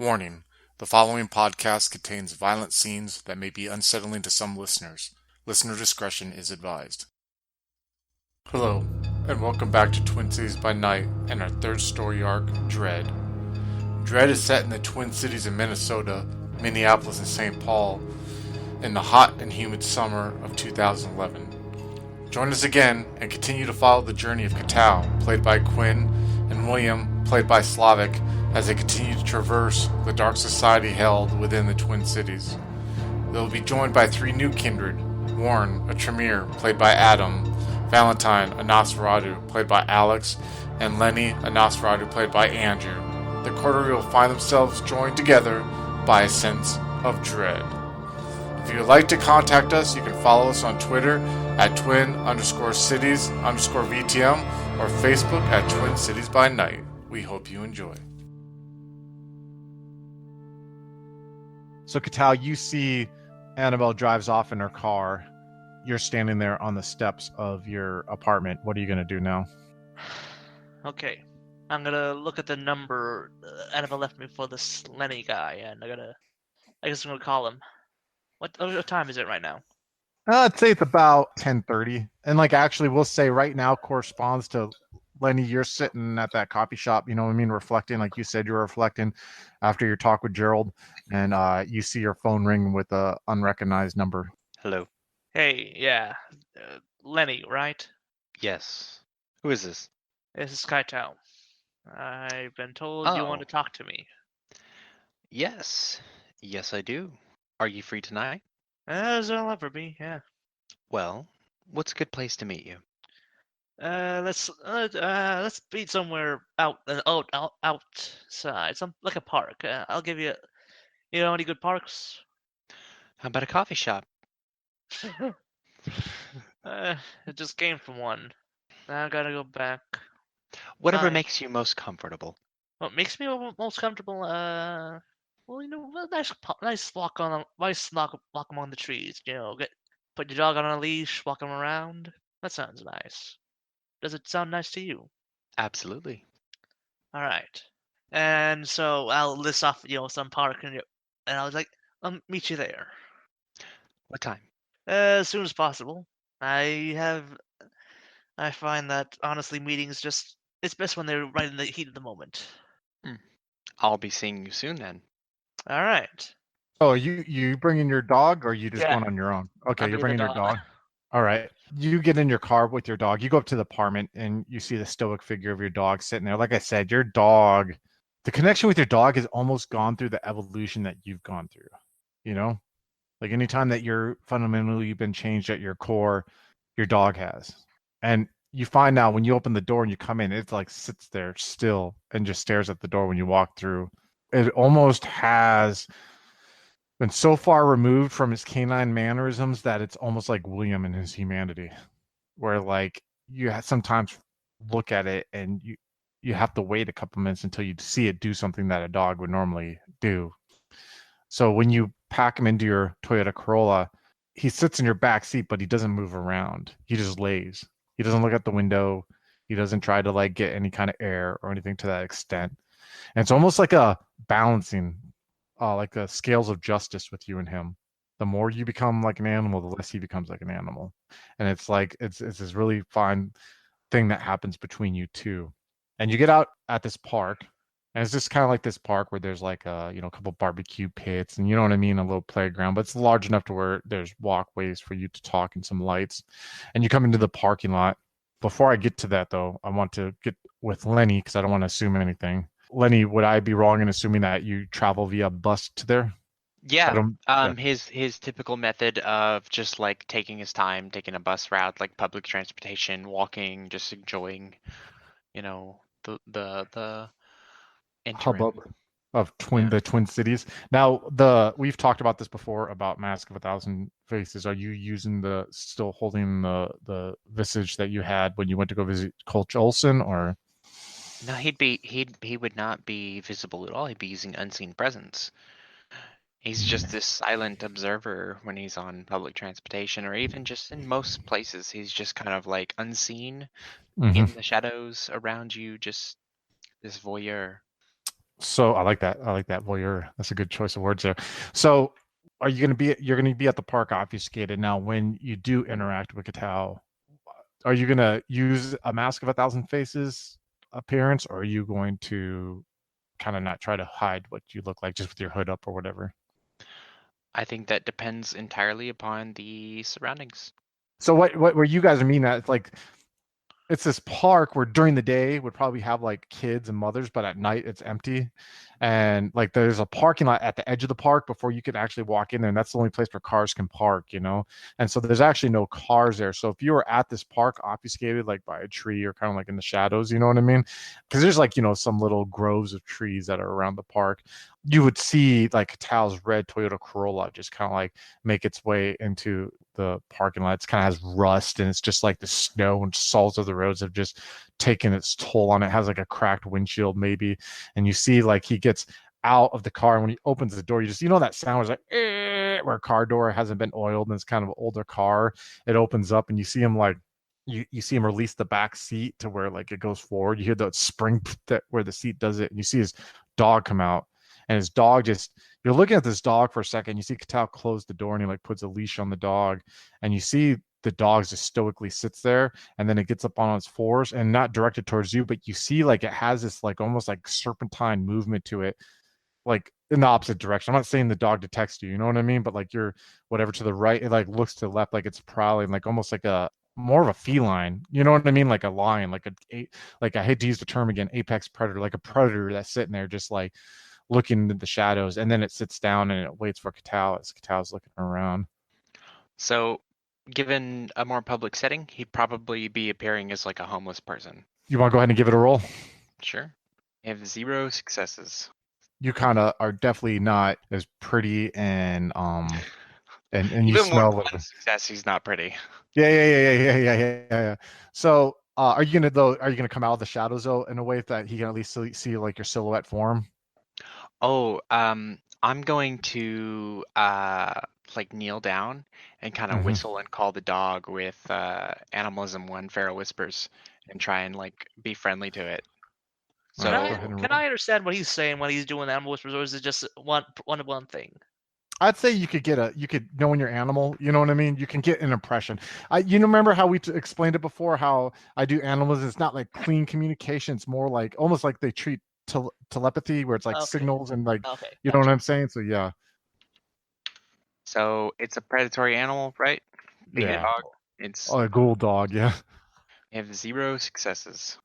Warning: the following podcast contains violent scenes that may be unsettling to some listeners. Listener discretion is advised. Hello, and welcome back to Twin Cities by Night and our third story arc, Dread. Dread is set in the Twin Cities of Minnesota, Minneapolis, and St. Paul in the hot and humid summer of 2011. Join us again and continue to follow the journey of Kaetao, played by Quinn, and William, played by Slavic, as they continue to traverse the dark society held within the Twin Cities. They will be joined by three new Kindred: Warren, a Tremere, played by Adam; Valentine, a Nosferatu, played by Alex; and Lenny, a Nosferatu, played by Andrew. The coterie will find themselves joined together by a sense of dread. If you would like to contact us, you can follow us on Twitter at twin_cities_VTM or Facebook at Twin Cities by Night. We hope you enjoy. So, Kaetao, you see Annabelle drives off in her car. You're standing there on the steps of your apartment. What are you going to do now? Okay. I'm gonna look at the number Annabelle left me for this Lenny guy, and I guess I'm gonna call him. What time is it right now? I'd say it's about 10:30. And actually, we'll say right now corresponds to Lenny, you're sitting at that coffee shop, you know what I mean, reflecting, like you said, you were reflecting after your talk with Gerald, and you see your phone ring with a unrecognized number. Hello. Hey, yeah. Lenny, right? Yes. Who is this? This is Kaetao. I've been told you want to talk to me. Yes. Yes, I do. Are you free tonight? As I'll ever be, yeah. Well, what's a good place to meet you? Let's meet somewhere outside, some like a park. I'll give you. You know any good parks? How about a coffee shop? I just came from one. Now I gotta go back. Whatever Nice. makes you most comfortable. What makes me most comfortable? Well, a nice walk walk among the trees. Put your dog on a leash, walk him around. That sounds nice. Does it sound nice to you? Absolutely. All right. And so I'll list off, some park, and I was like, I'll meet you there. What time? As soon as possible. I find that honestly meetings it's best when they're right in the heat of the moment. I'll be seeing you soon then. All right. Oh, you bringing your dog, or are you just Yeah. going on your own? Okay, I'm you're bringing bringing the your dog. dog. All right. You get in your car with your dog. You go up to the apartment and you see the stoic figure of your dog sitting there. Like I said, your dog, the connection with your dog has almost gone through the evolution that you've gone through. You know, like anytime that you're fundamentally been changed at your core, your dog has. And you find now when you open the door and you come in, it's like sits there still and just stares at the door when you walk through. It almost has been so far removed from his canine mannerisms that it's almost like William in his humanity, where you sometimes look at it and you have to wait a couple minutes until you see it do something that a dog would normally do. So when you pack him into your Toyota Corolla, he sits in your back seat, but he doesn't move around. He just lays. He doesn't look at the window. He doesn't try to get any kind of air or anything to that extent. And it's almost like a balancing, like a scales of justice with you and him. The more you become like an animal, the less he becomes like an animal. And it's this really fine thing that happens between you two. And you get out at this park, and it's just kind of like this park where there's a couple barbecue pits, and you know what I mean, a little playground, but it's large enough to where there's walkways for you to talk and some lights. And you come into the parking lot. Before I get to that, though, I want to get with Lenny because I don't want to assume anything. Lenny, would I be wrong in assuming that you travel via bus to there? Yeah. Yeah. His typical method of just taking his time, taking a bus route, like public transportation, walking, just enjoying, the interim. Hubbub of Yeah. the Twin Cities. Now, we've talked about this before about Mask of a Thousand Faces. Are you using still holding the visage that you had when you went to go visit Coach Olson, or? No, he would not be visible at all. He'd be using unseen presence. He's just this silent observer when he's on public transportation, or even just in most places. He's just kind of unseen Mhm. in the shadows around you, just this voyeur. So I like that. I like that voyeur. That's a good choice of words there. So are you going to be? You're going to be at the park obfuscated now. When you do interact with Kaetao, are you going to use a Mask of a Thousand Faces appearance, or are you going to kind of not try to hide what you look like just with your hood up or whatever? I think that depends entirely upon the surroundings. So what were you guys mean that like it's this park where during the day would probably have like kids and mothers, but at night it's empty. And like there's a parking lot at the edge of the park before you can actually walk in there. And that's the only place where cars can park, you know? And so there's actually no cars there. So if you were at this park obfuscated like by a tree or kind of like in the shadows, you know what I mean? Because there's like, you know, some little groves of trees that are around the park. You would see like Tao's red Toyota Corolla just kind of like make its way into the parking lot. It's kind of has rust and it's just like the snow and salts of the roads have just taken its toll on it. It has like a cracked windshield maybe, and you see like he gets out of the car and when he opens the door, you just, you know, that sound was like where a car door hasn't been oiled and it's kind of an older car. It opens up and you see him like you see him release the back seat to where like it goes forward. You hear the spring that where the seat does it, and you see his dog come out, and his dog just, you're looking at this dog for a second. You see Kaetao close the door and he like puts a leash on the dog, and you see the dog just stoically sits there, and then it gets up on its fours and not directed towards you, but you see like it has this like almost like serpentine movement to it, like in the opposite direction. I'm not saying the dog detects you, you know what I mean? But like you're whatever to the right, it like looks to the left, like it's prowling, like almost like a more of a feline, you know what I mean? Like a lion, like I hate to use the term again, apex predator, like a predator that's sitting there just like looking into the shadows, and then it sits down and it waits for Kaetao as Katao's looking around. So, given a more public setting, he'd probably be appearing as like a homeless person. You want to go ahead and give it a roll? Sure. You have 0 successes. You kind of are definitely not as pretty and you Even with smell a little one bit. success, he's not pretty. Yeah. So, are you gonna though? Are you gonna come out of the shadows though in a way that he can at least see like your silhouette form? Oh, I'm going to like kneel down and kind of Mm-hmm. whistle and call the dog with Animalism 1 Feral Whispers and try and like be friendly to it. All Can right, I go So ahead and can roll. I understand what he's saying when he's doing animal whispers, or is it just one thing? I'd say you could knowing your animal, you know what I mean? You can get an impression. You remember how we explained it before, how I do animals, it's not like clean communication, it's more like almost like they treat telepathy where it's like Okay, signals and like, okay, you know what gotcha. I'm saying? So yeah. so it's a predatory animal, right? Being a Yeah. dog. It's Oh, a ghoul dog, yeah. you have 0 successes.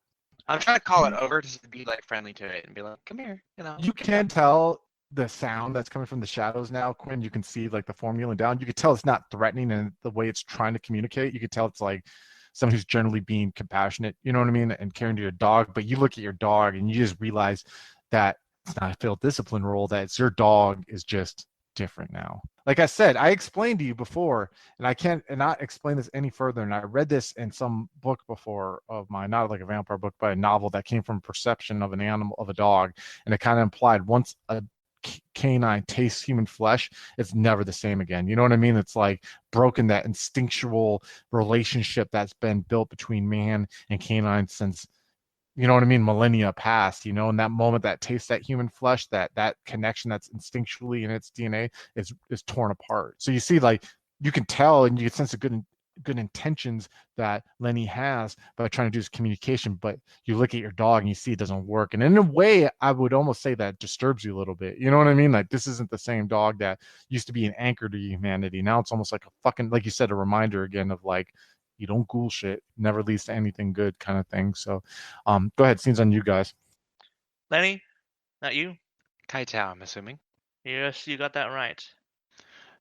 I'm trying to call it over just to be like friendly to it and be like, come here, you know. You can tell the sound that's coming from the shadows now, Quinn. You can see like the form kneeling down. You can tell it's not threatening and the way it's trying to communicate. You can tell it's like someone who's generally being compassionate, you know what I mean, and caring to your dog. But you look at your dog and you just realize that it's not a field discipline role, that it's your dog is just different now. Like I said, I explained to you before, and I can't and not explain this any further. And I read this in some book before of mine, not like a vampire book, but a novel that came from perception of an animal, of a dog, and it kind of implied once a canine tastes human flesh, it's never the same again. You know what I mean? It's like broken that instinctual relationship that's been built between man and canine since, you know what I mean, millennia past, you know, and that moment that tastes that human flesh, that connection that's instinctually in its DNA is torn apart. So you see, like you can tell and you can sense a good intentions that Lenny has by trying to do his communication, but you look at your dog and you see it doesn't work. And in a way, I would almost say that disturbs you a little bit. You know what I mean? Like this isn't the same dog that used to be an anchor to humanity. Now it's almost like a fucking, like you said, a reminder again of like, you don't ghoul shit, never leads to anything good kind of thing. So go ahead, scenes on you guys. Lenny, not you? Kaitao, I'm assuming. Yes, you got that right.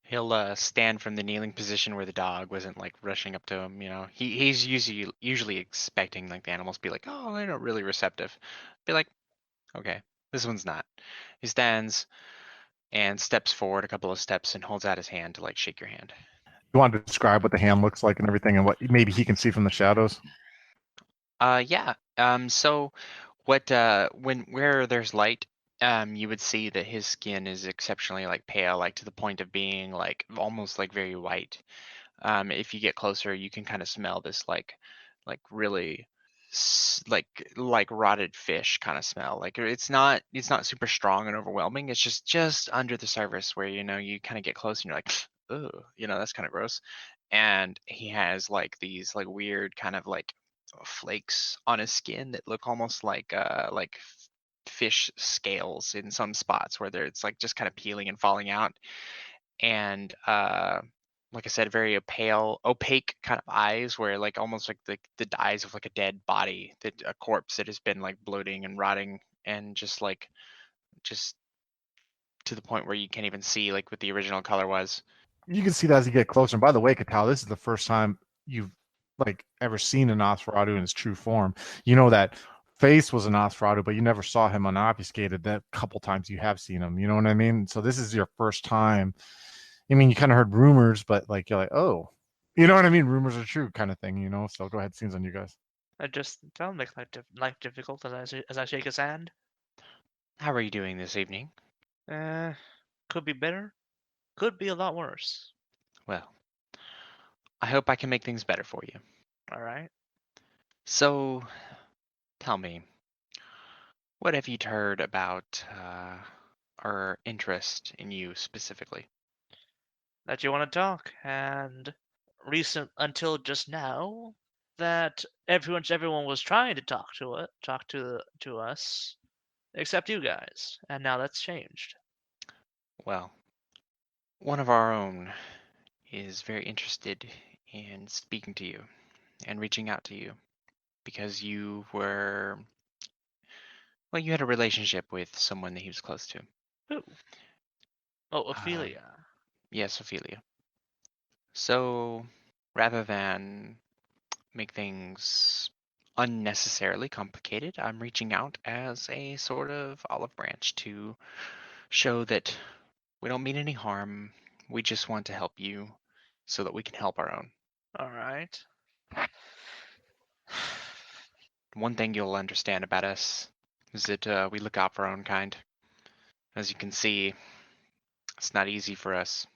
He'll stand from the kneeling position where the dog wasn't like rushing up to him. You know, he's usually expecting like the animals be like, oh, they're not really receptive. Be like, okay, this one's not. He stands and steps forward a couple of steps and holds out his hand to like shake your hand. You want to describe what the hand looks like and everything, and what maybe he can see from the shadows? Yeah. So when where there's light, you would see that his skin is exceptionally like pale, like to the point of being like almost like very white. If you get closer, you can kind of smell this like really like rotted fish kind of smell. Like it's not super strong and overwhelming. It's just under the surface where you kind of get close and you're like, oh, that's kind of gross. And he has like these like weird kind of like flakes on his skin that look almost like fish scales in some spots where it's like just kind of peeling and falling out. And like I said, very pale, opaque kind of eyes, where like almost like the eyes of like a dead body, that a corpse that has been like bloating and rotting, and just to the point where you can't even see like what the original color was. You can see that as you get closer. And by the way, Kaetao, this is the first time you've like ever seen a Nosferatu in its true form. You know that face was a Nosferatu, but you never saw him unobfuscated. That couple times you have seen him. You know what I mean? So this is your first time. I mean, you kind of heard rumors, but like you're like, oh, you know what I mean? Rumors are true, kind of thing. So go ahead, scenes on you guys. I just don't make life difficult as I shake his hand. How are you doing this evening? Could be better. Could be a lot worse. Well, I hope I can make things better for you. All right. So, tell me, what have you heard about our interest in you specifically? That you want to talk, and recent until just now, that everyone was trying to talk to us, except you guys, and now that's changed. Well, one of our own is very interested in speaking to you and reaching out to you because you had a relationship with someone that he was close to. Who? Oh, Um, Ophelia. Yes, Ophelia. So rather than make things unnecessarily complicated, I'm reaching out as a sort of olive branch to show that we don't mean any harm. We just want to help you so that we can help our own. All right. One thing you'll understand about us is that we look out for our own kind. As you can see, it's not easy for us.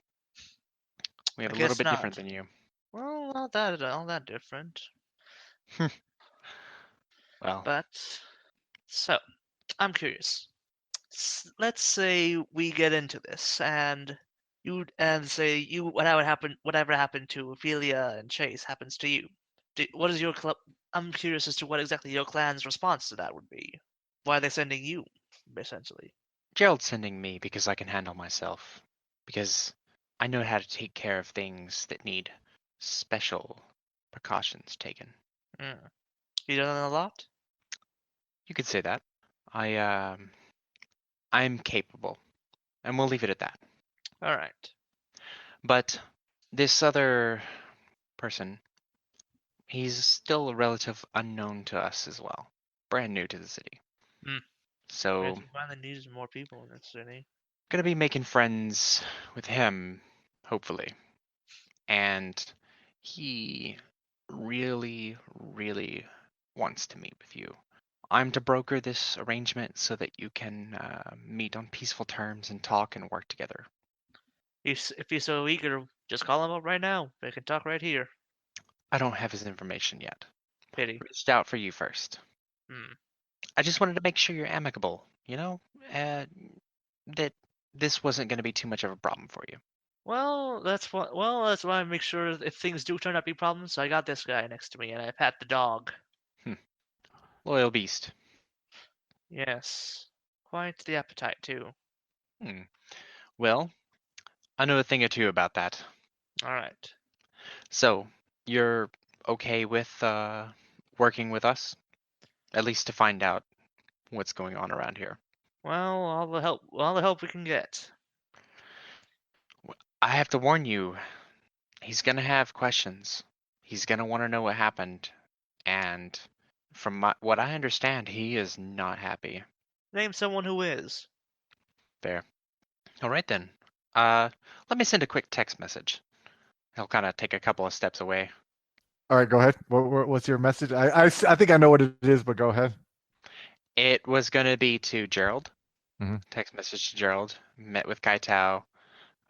We have I a little guess bit not. different than you. Well, not that different. Well, But so, I'm curious. Let's say we get into this, and say whatever happened to Ophelia and Chase happens to you. What is your club? I'm curious as to what exactly your clan's response to that would be. Why are they sending you, essentially? Gerald's sending me because I can handle myself. Because I know how to take care of things that need special precautions taken. Mm. You done a lot? You could say that. I'm capable, and we'll leave it at that. All right. But this other person, he's still a relative unknown to us as well. Brand new to the city. Hmm. So, We finally needs more people in this city. gonna be making friends with him, hopefully. And he really, really wants to meet with you. I'm to broker this arrangement so that you can meet on peaceful terms and talk and work together. If he's so eager, just call him up right now. We can talk right here. I don't have his information yet. Pity. Reached out for you first. Hmm. I just wanted to make sure you're amicable, that this wasn't going to be too much of a problem for you. Well, that's why I make sure if things do turn out to be problems, I got this guy next to me, and I pat the dog. Loyal beast. Yes, quite the appetite too. Well, I know a thing or two about that. All right. So, you're okay with working with us? At least to find out what's going on around here. Well, all the help we can get. I have to warn you, he's gonna have questions. He's gonna want to know what happened, and from what I understand, he is not happy. Name someone who is. Fair. All right then. Let me send a quick text message. He'll kind of take a couple of steps away. All right, go ahead. What's your message? I think I know what it is, but go ahead. It was gonna be to Gerald. Mhm. Text message to Gerald. Met with Kaetao.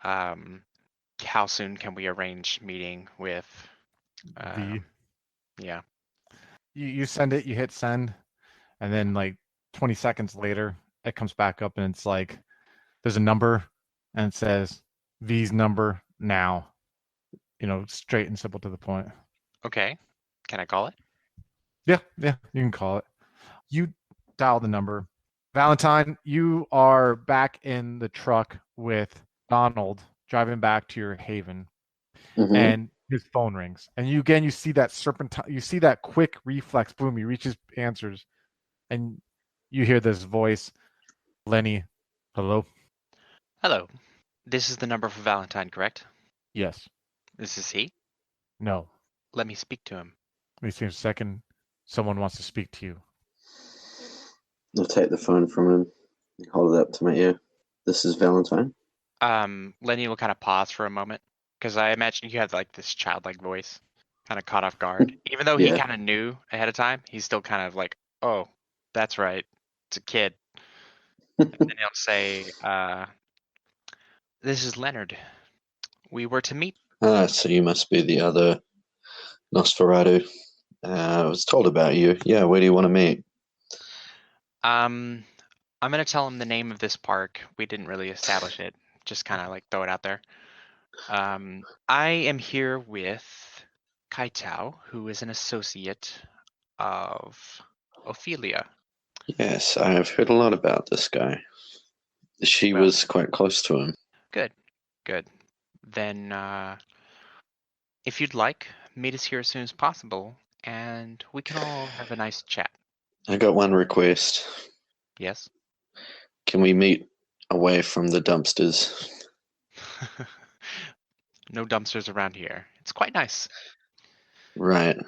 How soon can we arrange meeting with? V. Yeah. You send it, you hit send, and then like 20 seconds later, it comes back up and it's like there's a number and it says V's number now. Straight and simple to the point. Okay. Can I call it? Yeah, you can call it. You dial the number. Valentine, you are back in the truck with Donald driving back to your haven, and his phone rings. And you see that serpentine, you see that quick reflex, boom, he reaches answers, and you hear this voice, Lenny, hello? Hello. This is the number for Valentine, correct? Yes. This is he? No. Let me speak to him. Let me see a second. Someone wants to speak to you. I'll take the phone from him and hold it up to my ear. This is Valentine. Lenny will kind of pause for a moment because I imagine you had like this childlike voice, kind of caught off guard. Even though he Yeah. kind of knew ahead of time, he's still kind of like, "Oh, that's right, it's a kid." And then he'll say, "This is Leonard. We were to meet." So you must be the other Nosferatu. I was told about you. Yeah, where do you want to meet? I'm gonna tell him the name of this park. We didn't really establish it. Just kind of like throw it out there. I am here with Kaetao, who is an associate of Ophelia. Yes, I have heard a lot about this guy. She Well- was quite close to him. Good. Then, if you'd like, meet us here as soon as possible, and we can all have a nice chat. I got one request. Yes? Can we meet away from the dumpsters? No dumpsters around here. It's quite nice. Right.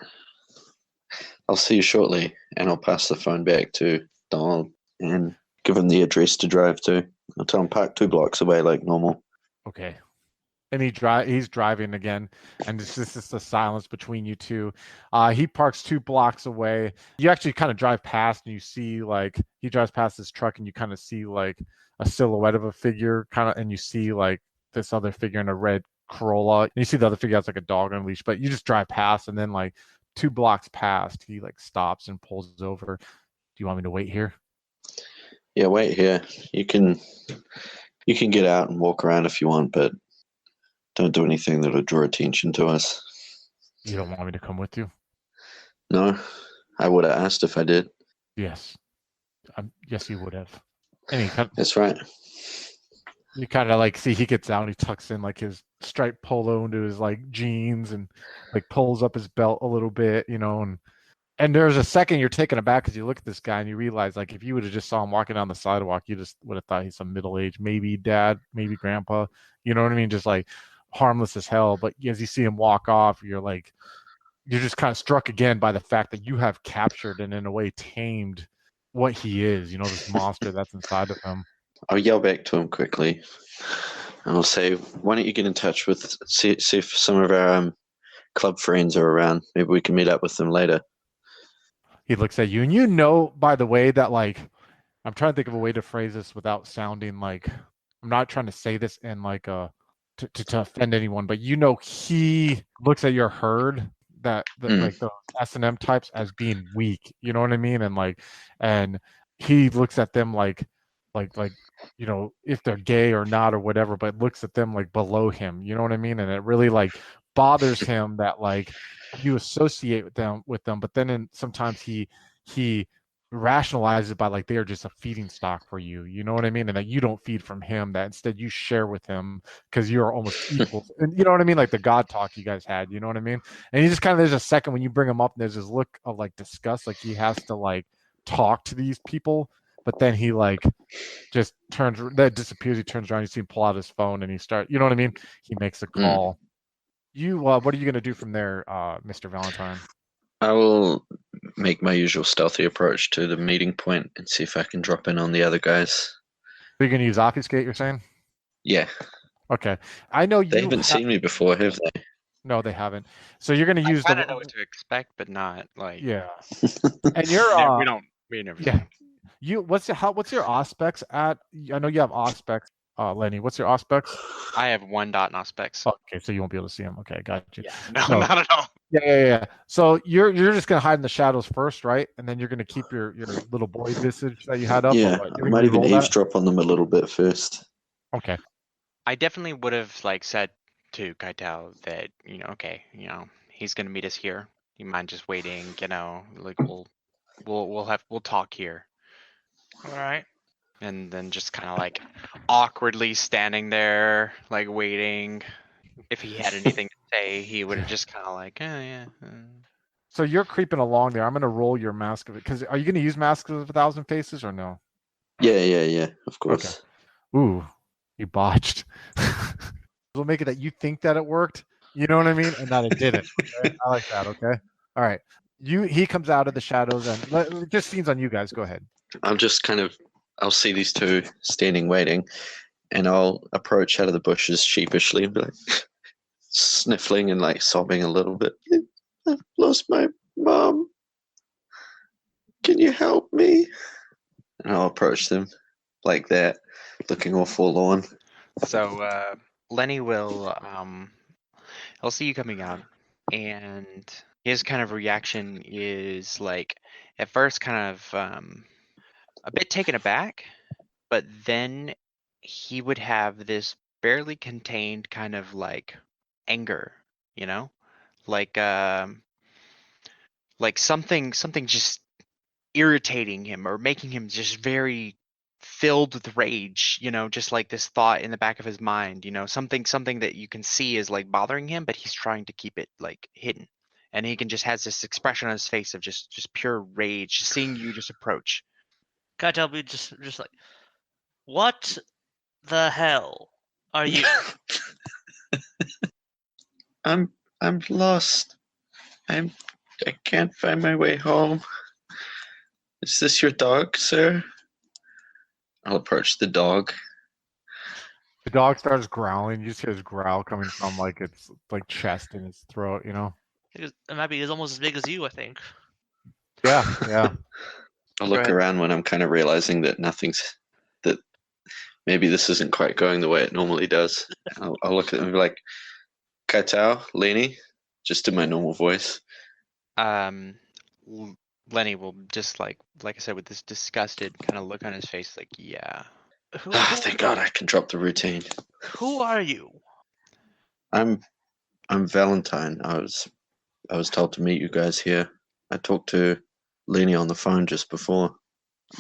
I'll see you shortly, and I'll pass the phone back to Donald and give him the address to drive to. I'll tell him park 2 blocks away like normal. Okay. And he's driving again, and it's just the silence between you two. He parks 2 blocks away. You actually kind of drive past, and you see like he drives past this truck, and you kind of see like a silhouette of a figure, and you see like this other figure in a red Corolla. And you see the other figure has like a dog on a leash, but you just drive past, and then like 2 blocks past, he like stops and pulls over. Do you want me to wait here? Yeah, wait here. You can get out and walk around if you want, but don't do anything that'll draw attention to us. You don't want me to come with you? No, I would have asked if I did. Yes. Yes, you would have. And he That's right. you kind of like see he gets out and he tucks in like his striped polo into his like jeans and like pulls up his belt a little bit, and there's a second you're taken aback because you look at this guy and you realize like if you would have just saw him walking down the sidewalk, you just would have thought he's some middle-aged, maybe dad, maybe grandpa, you know what I mean? Just like harmless as hell. But as you see him walk off, you're just kind of struck again by the fact that you have captured and in a way tamed what he is, this monster that's inside of him. I'll yell back to him quickly, and I'll say, "Why don't you get in touch with see if some of our club friends are around? Maybe we can meet up with them later." He looks at you, and by the way, that like I'm trying to think of a way to phrase this without sounding like I'm not trying to say this in like a to offend anyone, but he looks at your herd like the S&M types as being weak, you know what I mean? And he looks at them like if they're gay or not or whatever, but looks at them like below him, you know what I mean? And it really like bothers him that like you associate with them, but then sometimes he rationalizes it by like they are just a feeding stock for you, you know what I mean? And that you don't feed from him, that instead you share with him because you're almost equal. And you know what I mean? Like the God talk you guys had, you know what I mean? And he just kind of, there's a second when you bring him up and there's this look of like disgust, like he has to like talk to these people, but then he like just disappears. He turns around, you see him pull out his phone and you know what I mean? He makes a call. What are you going to do from there, Mr. Valentine? I will make my usual stealthy approach to the meeting point and see if I can drop in on the other guys. So you're going to use obfuscate, you're saying? Yeah. Okay. I know They haven't seen me before, have they? No, they haven't. So you're going to use I don't know what to expect, but not like. Yeah. And you're we never. Yeah. What's your auspex at? I know you have auspex, Lenny. What's your auspex? I have 1 dot in auspex. Okay, so you won't be able to see him. Okay, got you. Yeah, no, not at all. Yeah. So you're just gonna hide in the shadows first, right? And then you're gonna keep your little boy visage that you had up, or Yeah, what? I You want might me to even roll that? eavesdrop on them a little bit first. Okay. I definitely would have like said to Kaetao that, okay, he's gonna meet us here. You mind just waiting, like we'll talk here. All right. And then just kind of like awkwardly standing there, like waiting. If he had anything to say, he would have just kind of like, oh yeah. So you're creeping along there. I'm gonna roll your mask of it because are you gonna use Mask of a Thousand Faces or no? Yeah, of Okay. course. Ooh, you botched. We'll make it that you think that it worked. You know what I mean, and that it didn't. Okay? I like that. Okay. All right. He comes out of the shadows and just scenes on you guys. Go ahead. I'll see these two standing waiting, and I'll approach out of the bushes sheepishly and be like, sniffling and like sobbing a little bit. I've lost my mom. Can you help me? And I'll approach them like that, looking all forlorn. So Lenny will he'll see you coming out, and his kind of reaction is like at first kind of a bit taken aback, but then he would have this barely contained kind of like anger, like something just irritating him or making him just very filled with rage, just like this thought in the back of his mind, something that you can see is like bothering him, but he's trying to keep it like hidden. And he can just has this expression on his face of just pure rage, just seeing you just approach. Kaetao be just like, what the hell are you? I'm lost. I can't find my way home. Is this your dog, sir? I'll approach the dog. The dog starts growling. You just hear his growl coming from like its like chest and its throat. It might be almost as big as you, I think. Yeah. I'll Go look ahead. around when I'm kind of realizing that that maybe this isn't quite going the way it normally does. I'll look at them and be like, Kaetao, Lenny, just in my normal voice. Um, Lenny will just like I said, with this disgusted kind of look on his face, like, yeah. Thank God I can drop the routine. Who are you? I'm Valentine. I was told to meet you guys here. I talked to Lenny on the phone just before.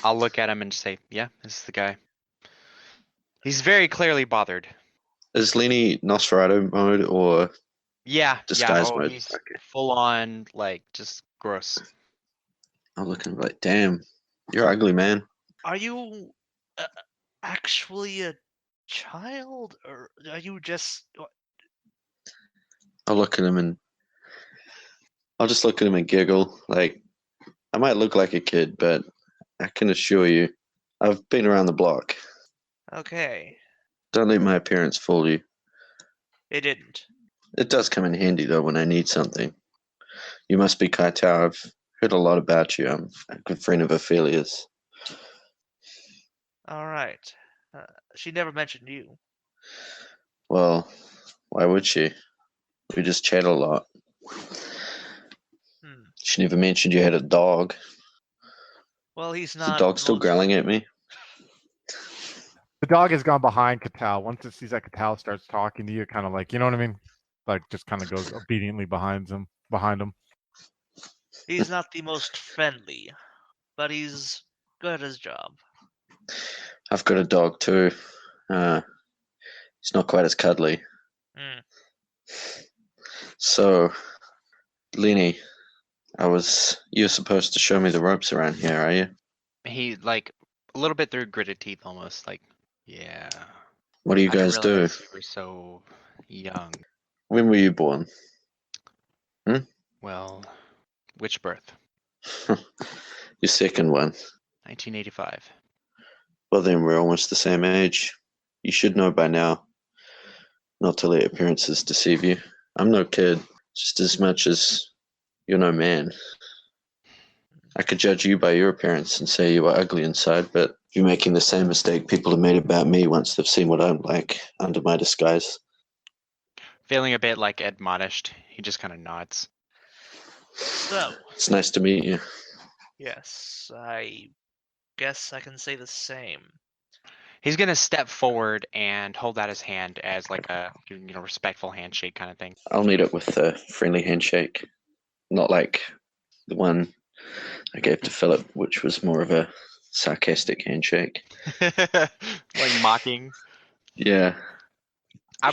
I'll look at him and say, yeah, this is the guy. He's very clearly bothered. Is Lenny Nosferatu mode or Yeah, disguise mode? he's Okay. full on, like, just gross. I'll look and be like, damn, you're ugly, man. Are you actually a child, or are you just? I'll look at him and I'll just look at him and giggle. Like, I might look like a kid, but I can assure you, I've been around the block. Okay, Don't let my appearance fool you. it didn't. It does come in handy, though, when I need something. You must be Kaetao. I've heard a lot about you. I'm a good friend of Ophelia's. All right. She never mentioned you. Well, why would she? We just chat a lot. She never mentioned you had a dog. Well, he's Is the not. dog still growling at me? The dog has gone behind Kaetao. Once it sees that Kaetao starts talking to you, kind of like, you know what I mean? Like just kind of goes obediently behind him. He's not the most friendly, but he's good at his job. I've got a dog too. It's not quite as cuddly. So, Lenny, you're supposed to show me the ropes around here, are you? He, like, a little bit through gritted teeth almost, like, yeah. What do you guys I didn't do? realize you were so young. When were you born? Well, which birth? Your second one. 1985. Well, then we're almost the same age. You should know by now not to let appearances deceive you. I'm no kid, just as much as you're no man. I could judge you by your appearance and say you are ugly inside, but you're making the same mistake people have made about me once they've seen what I'm like under my disguise. Feeling a bit like admonished, he just kind of nods. So, It's nice to meet you. yes, I guess I can say the same. He's gonna step forward and hold out his hand as like a respectful handshake kind of thing. I'll meet it with a friendly handshake, not like the one I gave to Philip, which was more of a sarcastic handshake. Like mocking. Yeah.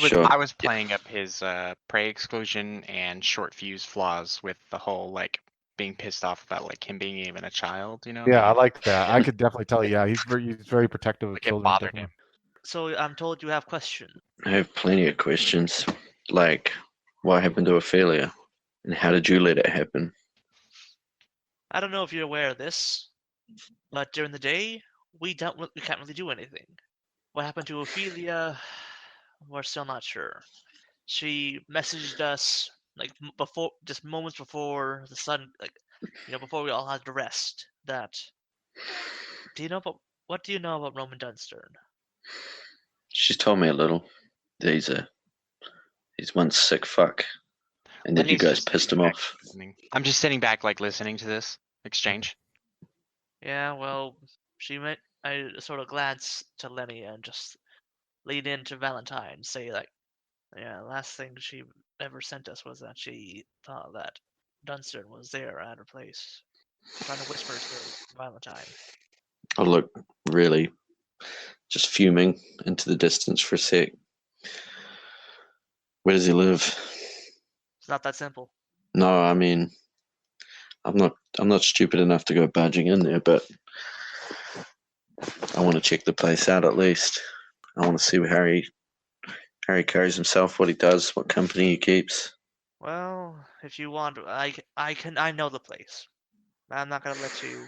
Sure. I was playing up his prey exclusion and short fuse flaws with the whole like being pissed off about like him being even a child, you know? Yeah, I like that. I could definitely tell you. Yeah, he's very protective of Like it children. bothered Definitely. So I'm told you have questions. I have plenty of questions, like what happened to Ophelia, and how did you let it happen? I don't know if you're aware of this, but during the day we can't really do anything. What happened to Ophelia? We're still not sure. She messaged us like before, just moments before the sun, like before we all had to rest. That what do you know about Roman Dunstern? She's told me a little. He's one sick fuck, and that you Lenny's guys just pissed sitting him back off. listening. I'm just sitting back like listening to this exchange. Yeah, well, I sort of glance to Lenny and just lead into Valentine, say like, yeah, last thing she ever sent us was that she thought that Dunstern was there at her place, trying to whisper to Valentine. I look really just fuming into the distance for a sec. Where does he live? It's not that simple. No, I mean, I'm not stupid enough to go barging in there, but I want to check the place out at least. I want to see how he carries himself, what he does, what company he keeps. Well, if you want, I know the place. I'm not gonna let you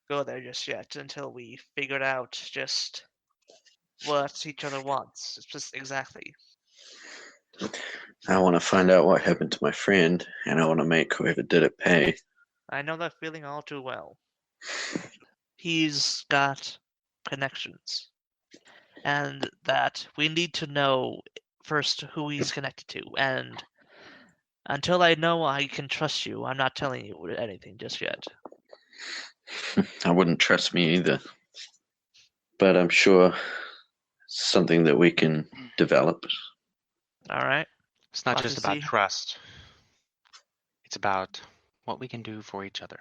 go there just yet until we figured out just what each other wants. It's just exactly. I want to find out what happened to my friend, and I want to make whoever did it pay. I know that feeling all too well. He's got connections, and that we need to know first who he's connected to. And until I know I can trust you, I'm not telling you anything just yet. I wouldn't trust me either, but I'm sure it's something that we can develop. All right. It's not Watch just and about see. trust. It's about what we can do for each other.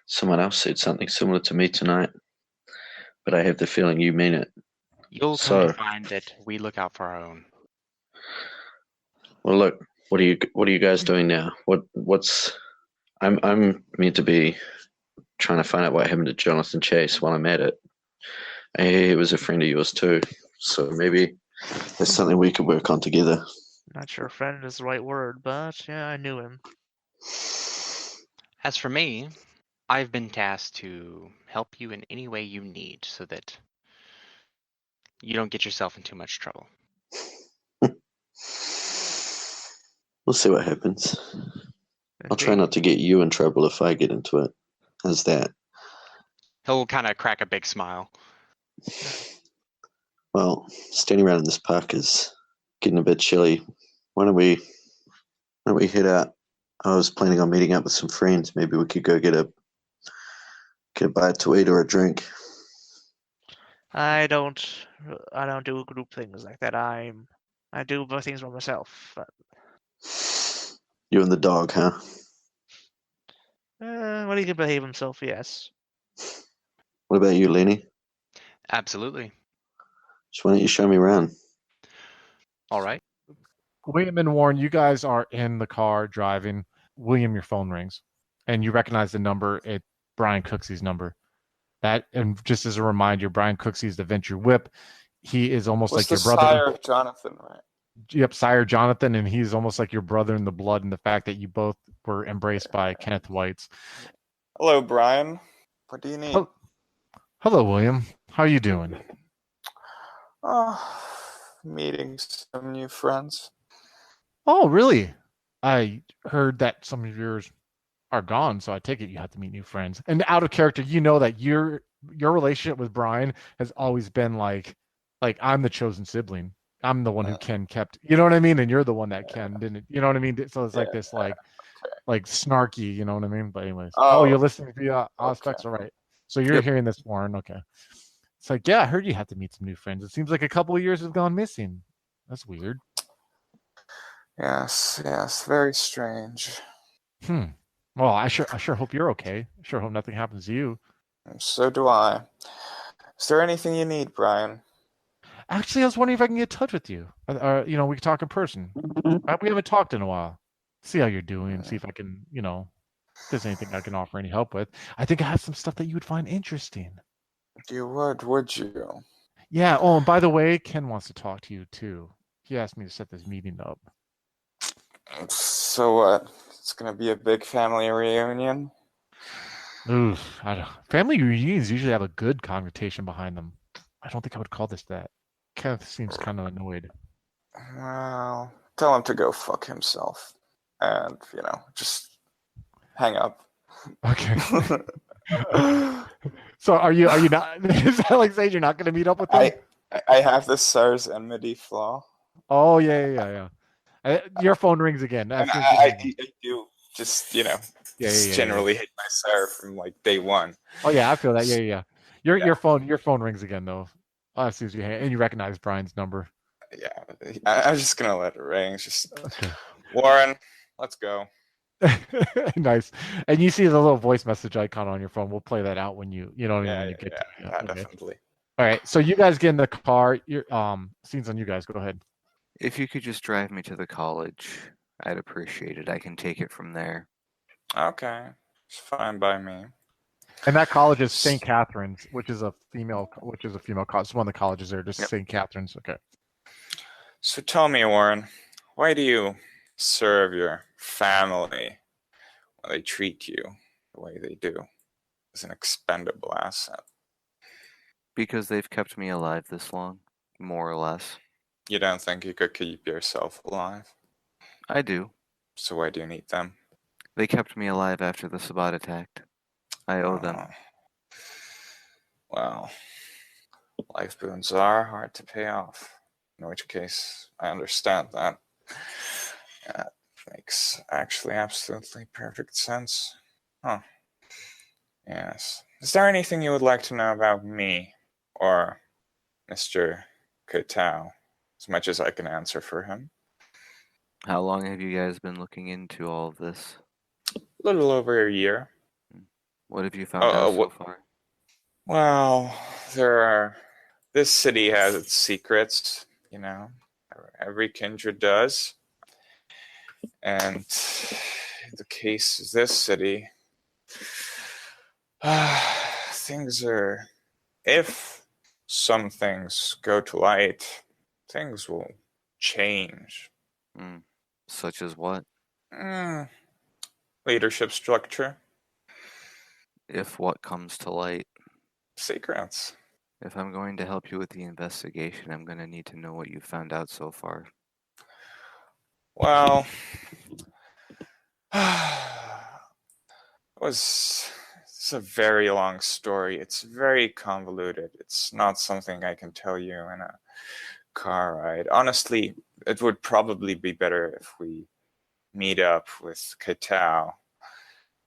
Someone else said something similar to me tonight, but I have the feeling you mean it. You'll come to find that we look out for our own. Well, look, what are you guys doing now? I'm meant to be trying to find out what happened to Jonathan Chase while I'm at it. He was a friend of yours too, so maybe there's something we could work on together. Not sure friend is the right word, but yeah, I knew him. As for me, I've been tasked to help you in any way you need so that you don't get yourself in too much trouble. We'll see what happens. I'll try not to get you in trouble if I get into it. How's that? He'll kind of crack a big smile. Well, standing around in this park is getting a bit chilly. Why don't we head out? I was planning on meeting up with some friends. Maybe we could go get a bite to eat or a drink. I don't do group things like that. I do things by myself. But, You and the dog, huh? when he can behave himself, yes. What about you, Lenny? Absolutely. Just why don't you show me around? All right. William and Warren, you guys are in the car driving. William, your phone rings, and you recognize the number. It's Brian Cooksey's number. That, and just as a reminder, Brian Cooksey is the Venture Whip. He is almost like your brother. Sire of Jonathan, right? Yep, Sire Jonathan, and he's almost like your brother in the blood, and the fact that you both were embraced by Kenneth Whites. Hello, Brian. What do you need? Hello, William. How are you doing? Meeting some new friends. Oh, really? I heard that some of yours are gone, so I take it you have to meet new friends. And out of character, you know that your relationship with Brian has always been like I'm the chosen sibling. I'm the one who Ken kept. You know what I mean? And you're the one that Ken didn't. You know what I mean? So it's like this, like like snarky, you know what I mean? But anyways, oh, you're Oh, listening via okay. Auspex, all right. So you're Yep. hearing this, Warren. Okay. It's like, yeah, I heard you had to meet some new friends. It seems like a couple of years have gone missing. That's weird. Yes, very strange. Hmm. Well, I sure hope you're okay. I sure hope nothing happens to you. So do I. Is there anything you need, Brian? Actually, I was wondering if I can get in touch with you. We can talk in person. We haven't talked in a while. See how you're doing. See if I can, if there's anything I can offer any help with. I think I have some stuff that you would find interesting. You would you? Yeah. Oh, and by the way, Ken wants to talk to you too. He asked me to set this meeting up. So what? It's gonna be a big family reunion? Oof, family reunions usually have a good connotation behind them. I don't think I would call this that. Kenneth seems kind of annoyed. Well, tell him to go fuck himself. And, just hang up. Okay. So are you not? Is that like saying you're not going to meet up with them? I have this SARS enmity flaw. Oh yeah. Your phone rings again. And As soon as I you hang up. do just, Yeah. generally hit my SAR from like day one. Oh yeah, I feel that. Yeah. Your phone rings again though. As soon as you hang, and you recognize Brian's number. Yeah, I'm just gonna let it ring. Just Okay. Warren, let's go. Nice. And you see the little voice message icon on your phone. We'll play that out when you know what I mean, when you get to it. Yeah, Okay. definitely. All right. So you guys get in the car. Your scenes on you guys. Go ahead. If you could just drive me to the college, I'd appreciate it. I can take it from there. Okay, it's fine by me. And that college is St. Catherine's, which is a female college. It's one of the colleges there, just Yep. St. Catherine's. Okay. So tell me, Warren, why do you serve your family when they treat you the way they do as an expendable asset? Because they've kept me alive this long, more or less. You don't think you could keep yourself alive? I do. So why do you need them? They kept me alive after the Sabbat attacked. I owe them. Oh. Well, life boons are hard to pay off. In which case, I understand that. That makes actually absolutely perfect sense. Huh. Yes. Is there anything you would like to know about me or Mr. Kaetao, as much as I can answer for him? How long have you guys been looking into all of this? A little over a year. What have you found out so far? Well, this city has its secrets, every kindred does. And the case of this city, if some things go to light, things will change. Such as what? Leadership structure. If what comes to light? Secrets. If I'm going to help you with the investigation, I'm going to need to know what you've found out so far. Well, it's a very long story. It's very convoluted. It's not something I can tell you in a car ride. Honestly, it would probably be better if we meet up with Kaetao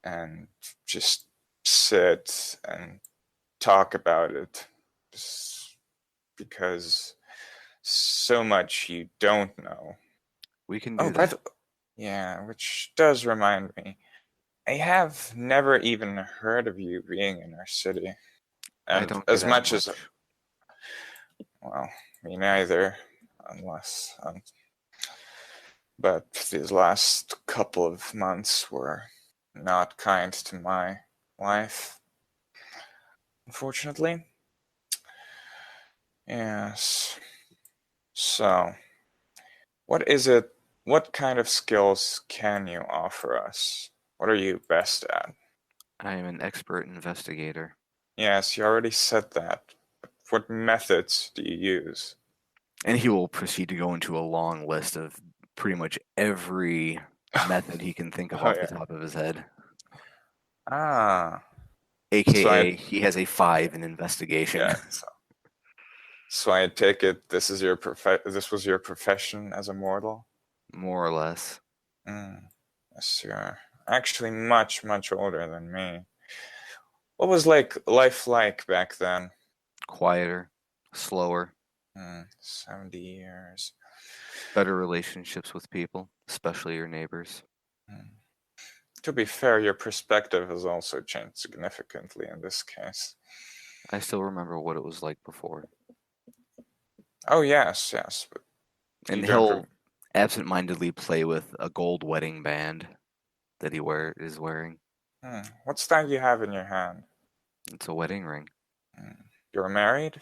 and just sit and talk about it. Just because so much you don't know. We can do that. Yeah, which does remind me. I have never even heard of you being in our city. And I don't as get much out as, well, me neither, unless, but these last couple of months were not kind to my life, unfortunately. Yes. So, what kind of skills can you offer us? What are you best at? I am an expert investigator. Yes, you already said that. But what methods do you use? And he will proceed to go into a long list of pretty much every method he can think of off the top of his head. Ah. AKA, he has a 5 in investigation. Yeah. So I take it this was your profession as a mortal? More or less. Yes, sir. actually much, much older than me. What was life like back then? Quieter, slower, 70 years. better relationships with people, especially your neighbors. To be fair, your perspective has also changed significantly in this case. I still remember what it was like before. Oh, yes. But And you don't he'll absentmindedly play with a gold wedding band that he is wearing. What's that you have in your hand? It's a wedding ring. You're married?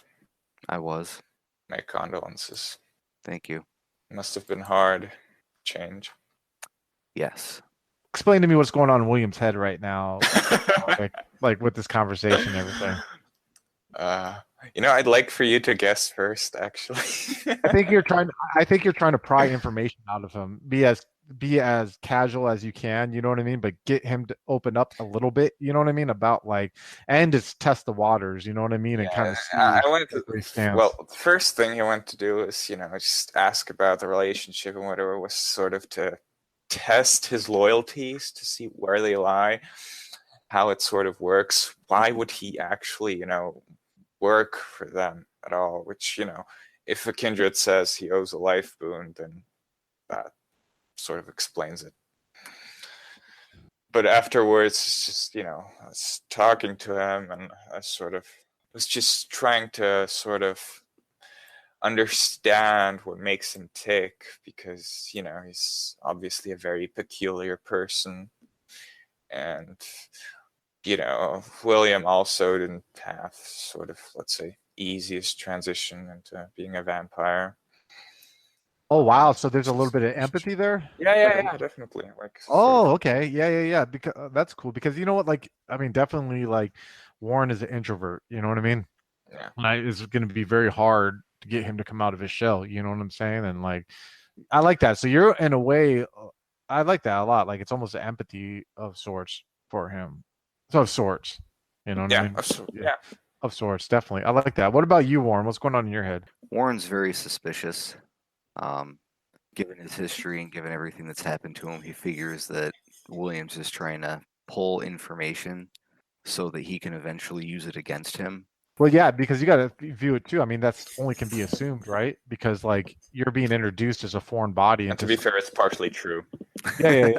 I was. My condolences. Thank you. Must have been hard. Change. Yes. Explain to me what's going on in William's head right now, like with this conversation and everything. I'd like for you to guess first, actually. I think you're trying to pry information out of him. Be as casual as you can, you know what I mean? But get him to open up a little bit, you know what I mean? About and just test the waters, you know what I mean? And kind of see where he stands. Well, the first thing he went to do is, just ask about the relationship and whatever, was sort of to test his loyalties to see where they lie, how it sort of works. Why would he actually, work for them at all? Which, if a kindred says he owes a life boon, then that sort of explains it. But afterwards, it's just, I was talking to him, and I sort of was just trying to sort of understand what makes him tick, because, he's obviously a very peculiar person. And, William also didn't have sort of, let's say, easiest transition into being a vampire. Oh wow! So there's a little bit of empathy there. Yeah, definitely. Okay, yeah. Because that's cool. Because you know what, definitely, Warren is an introvert. You know what I mean? Yeah. It's going to be very hard to get him to come out of his shell. You know what I'm saying? And I like that. So you're in a way, I like that a lot. It's almost an empathy of sorts for him. So of sorts. You know what I mean? Yeah. Of sorts, definitely. I like that. What about you, Warren? What's going on in your head? Warren's very suspicious. Given his history and given everything that's happened to him, he figures that Williams is trying to pull information so that he can eventually use it against him. Well, yeah, because you got to view it too. I mean, that's only can be assumed, right? Because you're being introduced as a foreign body. And to be fair, it's partially true. Yeah.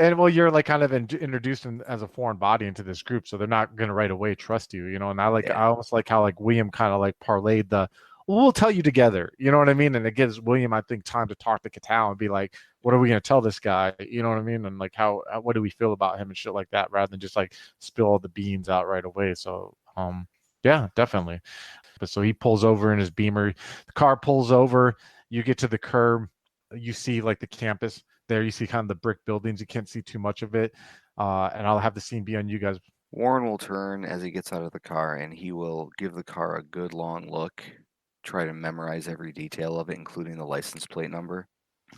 And well, you're kind of introduced as a foreign body into this group, so they're not going to right away trust you, And I almost like how William kind of parlayed the, we'll tell you together, you know what I mean? And it gives William, I think, time to talk to Kaetao and be like, what are we going to tell this guy? You know what I mean? And what do we feel about him and shit like that, rather than just spill all the beans out right away. So, yeah, definitely. But so he pulls over in his Beamer, the car pulls over, you get to the curb, you see the campus there, you see kind of the brick buildings, you can't see too much of it. And I'll have the scene be on you guys. Warren will turn as he gets out of the car, and he will give the car a good long look, try to memorize every detail of it, including the license plate number.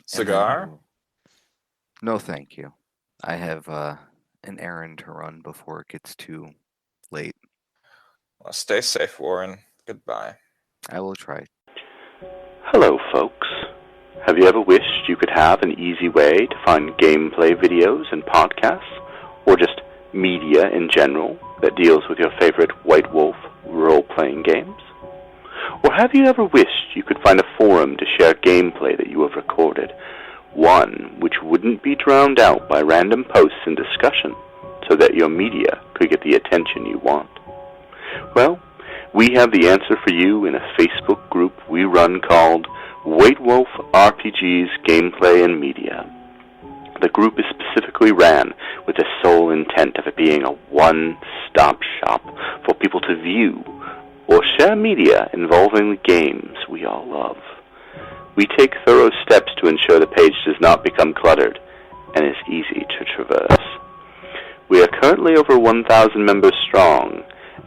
Cigar? No, thank you. I have an errand to run before it gets too late. Well, stay safe, Warren. Goodbye. I will try. Hello, folks. Have you ever wished you could have an easy way to find gameplay videos and podcasts, or just media in general that deals with your favorite White Wolf role-playing games? Or have you ever wished you could find a forum to share gameplay that you have recorded, one which wouldn't be drowned out by random posts and discussion, so that your media could get the attention you want? Well, we have the answer for you in a Facebook group we run called White Wolf RPGs Gameplay and Media. The group is specifically ran with the sole intent of it being a one-stop shop for people to view or share media involving the games we all love. We take thorough steps to ensure the page does not become cluttered and is easy to traverse. We are currently over 1,000 members strong,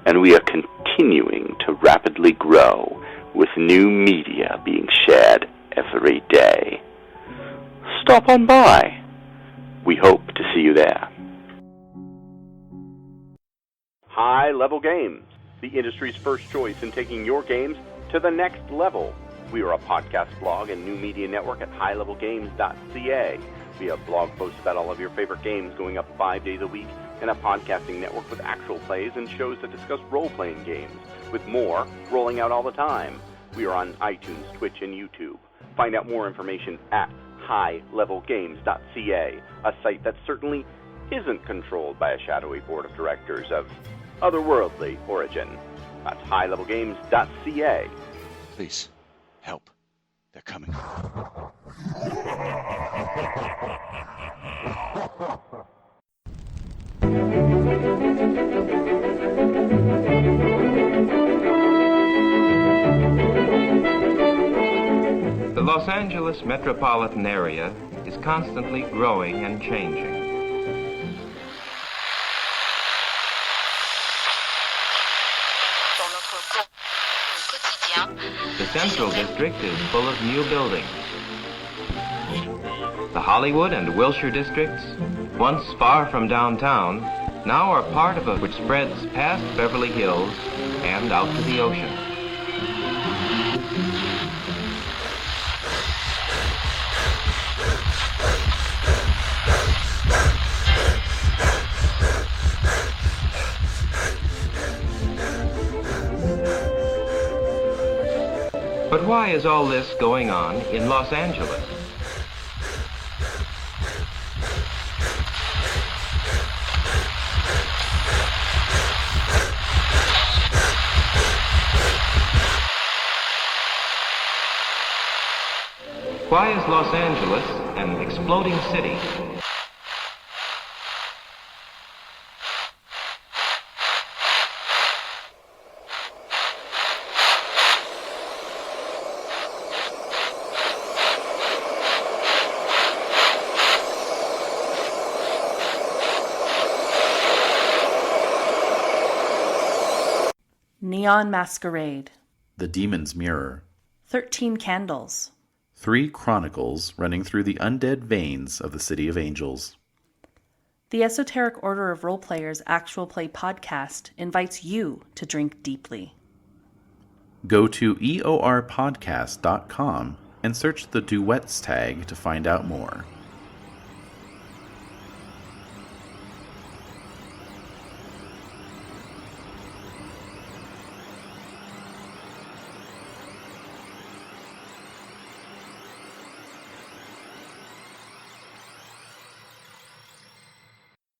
and we are continuing to rapidly grow, with new media being shared every day. Stop on by. We hope to see you there. High Level Games, the industry's first choice in taking your games to the next level. We are a podcast blog and new media network at highlevelgames.ca, We have blog posts about all of your favorite games going up 5 days a week, and a podcasting network with actual plays and shows that discuss role-playing games, with more rolling out all the time. We are on iTunes, Twitch, and YouTube. Find out more information at highlevelgames.ca, a site that certainly isn't controlled by a shadowy board of directors of otherworldly origin. That's highlevelgames.ca. Please, help. They're coming. The Los Angeles metropolitan area is constantly growing and changing. The Central District is full of new buildings. The Hollywood and Wilshire districts, once far from downtown, now are part of a which spreads past Beverly Hills and out to the ocean. But why is all this going on in Los Angeles? Why is Los Angeles an exploding city? Neon Masquerade. The Demon's Mirror. 13 Candles. 3 chronicles running through the undead veins of the City of Angels. The Esoteric Order of Roleplayers Actual Play podcast invites you to drink deeply. Go to eorpodcast.com and search the duets tag to find out more.